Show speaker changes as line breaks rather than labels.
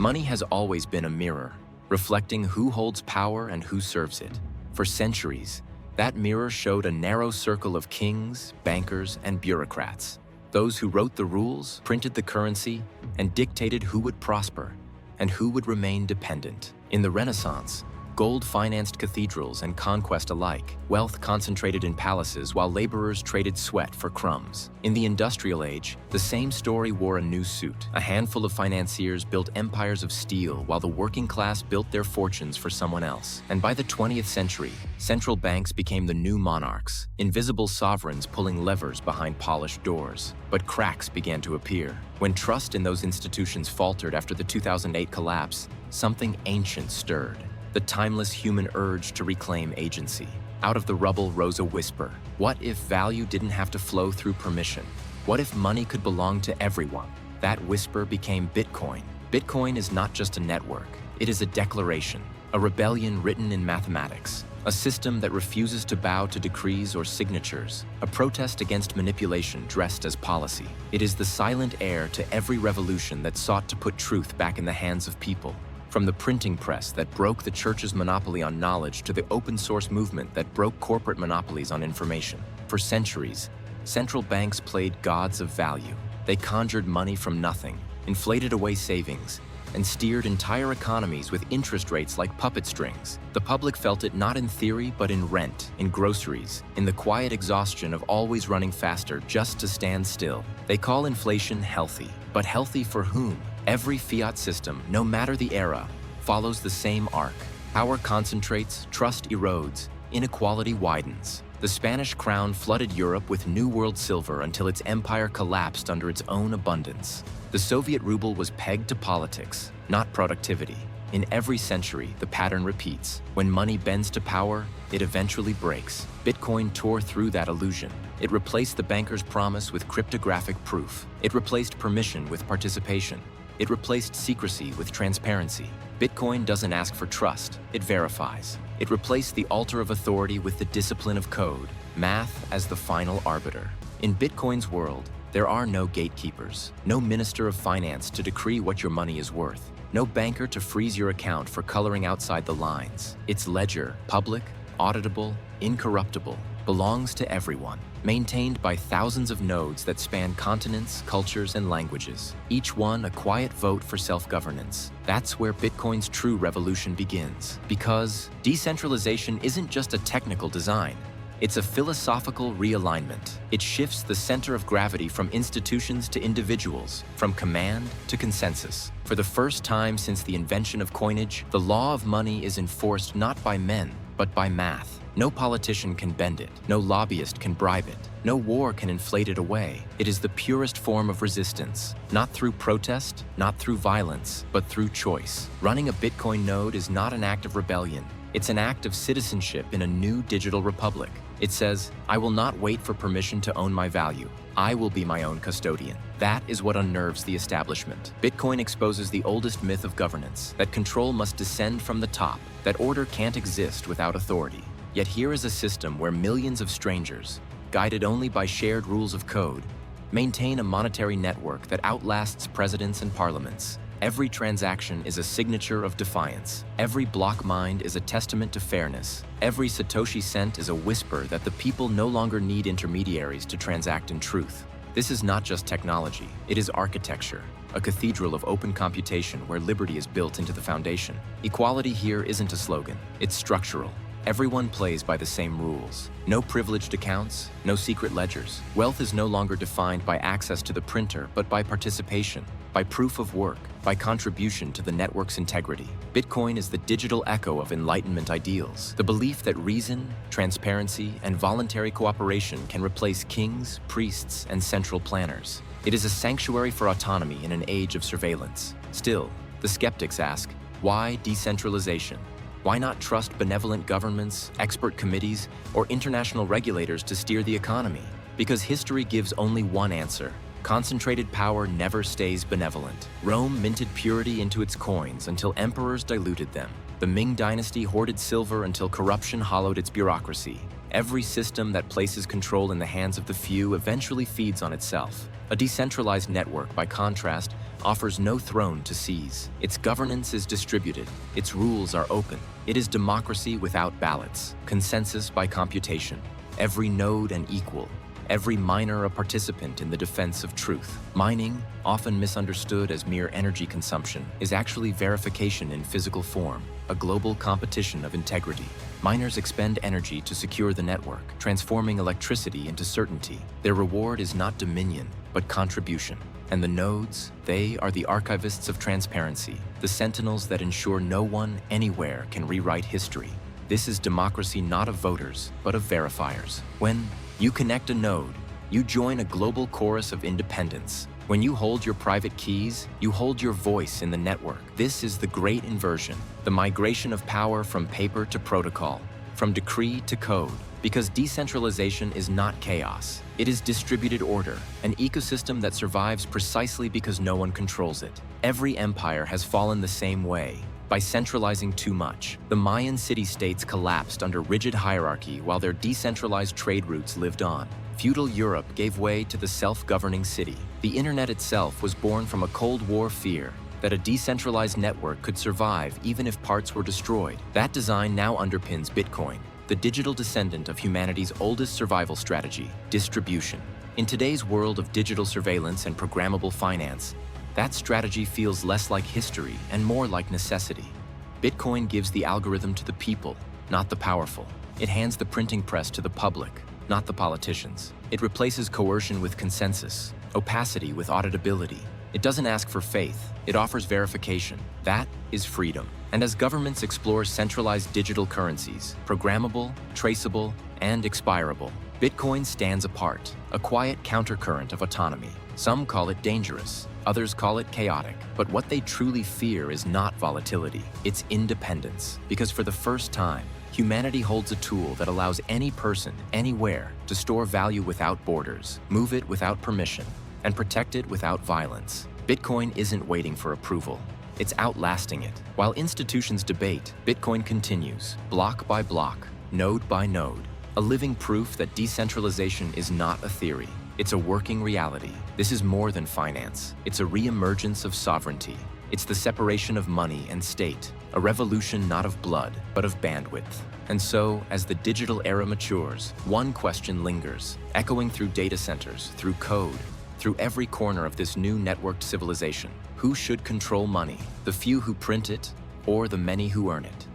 Money has always been a mirror, reflecting who holds power and who serves it. For centuries, that mirror showed a narrow circle of kings, bankers, and bureaucrats. Those who wrote the rules, printed the currency, and dictated who would prosper and who would remain dependent. In the Renaissance, gold financed cathedrals and conquest alike. Wealth concentrated in palaces while laborers traded sweat for crumbs. In the Industrial Age, the same story wore a new suit. A handful of financiers built empires of steel while the working class built their fortunes for someone else. And by the 20th century, central banks became the new monarchs, invisible sovereigns pulling levers behind polished doors. But cracks began to appear. When trust in those institutions faltered after the 2008 collapse, something ancient stirred. The timeless human urge to reclaim agency. Out of the rubble rose a whisper. What if value didn't have to flow through permission? What if money could belong to everyone? That whisper became Bitcoin. Bitcoin is not just a network. It is a declaration, a rebellion written in mathematics, a system that refuses to bow to decrees or signatures, a protest against manipulation dressed as policy. It is the silent heir to every revolution that sought to put truth back in the hands of people. From the printing press that broke the church's monopoly on knowledge to the open source movement that broke corporate monopolies on information. For centuries, central banks played gods of value. They conjured money from nothing, inflated away savings, and steered entire economies with interest rates like puppet strings. The public felt it not in theory, but in rent, in groceries, in the quiet exhaustion of always running faster just to stand still. They call inflation healthy, but healthy for whom? Every fiat system, no matter the era, follows the same arc. Power concentrates, trust erodes, inequality widens. The Spanish crown flooded Europe with New World silver until its empire collapsed under its own abundance. The Soviet ruble was pegged to politics, not productivity. In every century, the pattern repeats. When money bends to power, it eventually breaks. Bitcoin tore through that illusion. It replaced the banker's promise with cryptographic proof. It replaced permission with participation. It replaced secrecy with transparency. Bitcoin doesn't ask for trust, it verifies. It replaced the altar of authority with the discipline of code, math as the final arbiter. In Bitcoin's world, there are no gatekeepers, no minister of finance to decree what your money is worth, no banker to freeze your account for coloring outside the lines. Its ledger, public, auditable, incorruptible, belongs to everyone, maintained by thousands of nodes that span continents, cultures, and languages, each one a quiet vote for self-governance. That's where Bitcoin's true revolution begins. Because decentralization isn't just a technical design, it's a philosophical realignment. It shifts the center of gravity from institutions to individuals, from command to consensus. For the first time since the invention of coinage, the law of money is enforced not by men, but by math. No politician can bend it. No lobbyist can bribe it. No war can inflate it away. It is the purest form of resistance, not through protest, not through violence, but through choice. Running a Bitcoin node is not an act of rebellion. It's an act of citizenship in a new digital republic. It says, I will not wait for permission to own my value. I will be my own custodian. That is what unnerves the establishment. Bitcoin exposes the oldest myth of governance, that control must descend from the top, that order can't exist without authority. Yet here is a system where millions of strangers, guided only by shared rules of code, maintain a monetary network that outlasts presidents and parliaments. Every transaction is a signature of defiance. Every block mined is a testament to fairness. Every Satoshi cent is a whisper that the people no longer need intermediaries to transact in truth. This is not just technology, it is architecture, a cathedral of open computation where liberty is built into the foundation. Equality here isn't a slogan, it's structural. Everyone plays by the same rules. No privileged accounts, no secret ledgers. Wealth is no longer defined by access to the printer, but by participation, by proof of work, by contribution to the network's integrity. Bitcoin is the digital echo of Enlightenment ideals, the belief that reason, transparency, and voluntary cooperation can replace kings, priests, and central planners. It is a sanctuary for autonomy in an age of surveillance. Still, the skeptics ask, why decentralization? Why not trust benevolent governments, expert committees, or international regulators to steer the economy? Because history gives only one answer. Concentrated power never stays benevolent. Rome minted purity into its coins until emperors diluted them. The Ming dynasty hoarded silver until corruption hollowed its bureaucracy. Every system that places control in the hands of the few eventually feeds on itself. A decentralized network, by contrast, offers no throne to seize. Its governance is distributed. Its rules are open. It is democracy without ballots, consensus by computation. Every node an equal, every miner a participant in the defense of truth. Mining, often misunderstood as mere energy consumption, is actually verification in physical form, a global competition of integrity. Miners expend energy to secure the network, transforming electricity into certainty. Their reward is not dominion, but contribution. And the nodes, they are the archivists of transparency, the sentinels that ensure no one, anywhere, can rewrite history. This is democracy not of voters, but of verifiers. When you connect a node, you join a global chorus of independence. When you hold your private keys, you hold your voice in the network. This is the great inversion, the migration of power from paper to protocol, from decree to code. Because decentralization is not chaos. It is distributed order, an ecosystem that survives precisely because no one controls it. Every empire has fallen the same way, by centralizing too much. The Mayan city-states collapsed under rigid hierarchy while their decentralized trade routes lived on. Feudal Europe gave way to the self-governing city. The internet itself was born from a Cold War fear that a decentralized network could survive even if parts were destroyed. That design now underpins Bitcoin, the digital descendant of humanity's oldest survival strategy, distribution. In today's world of digital surveillance and programmable finance, that strategy feels less like history and more like necessity. Bitcoin gives the algorithm to the people, not the powerful. It hands the printing press to the public, not the politicians. It replaces coercion with consensus, opacity with auditability. It doesn't ask for faith, it offers verification. That is freedom. And as governments explore centralized digital currencies, programmable, traceable, and expirable, Bitcoin stands apart, a quiet countercurrent of autonomy. Some call it dangerous, others call it chaotic. But what they truly fear is not volatility, it's independence. Because for the first time, humanity holds a tool that allows any person, anywhere, to store value without borders, move it without permission, and protect it without violence. Bitcoin isn't waiting for approval. It's outlasting it. While institutions debate, Bitcoin continues, block by block, node by node, a living proof that decentralization is not a theory. It's a working reality. This is more than finance. It's a re-emergence of sovereignty. It's the separation of money and state, a revolution not of blood, but of bandwidth. And so, as the digital era matures, one question lingers, echoing through data centers, through code, through every corner of this new networked civilization. Who should control money? The few who print it, or the many who earn it?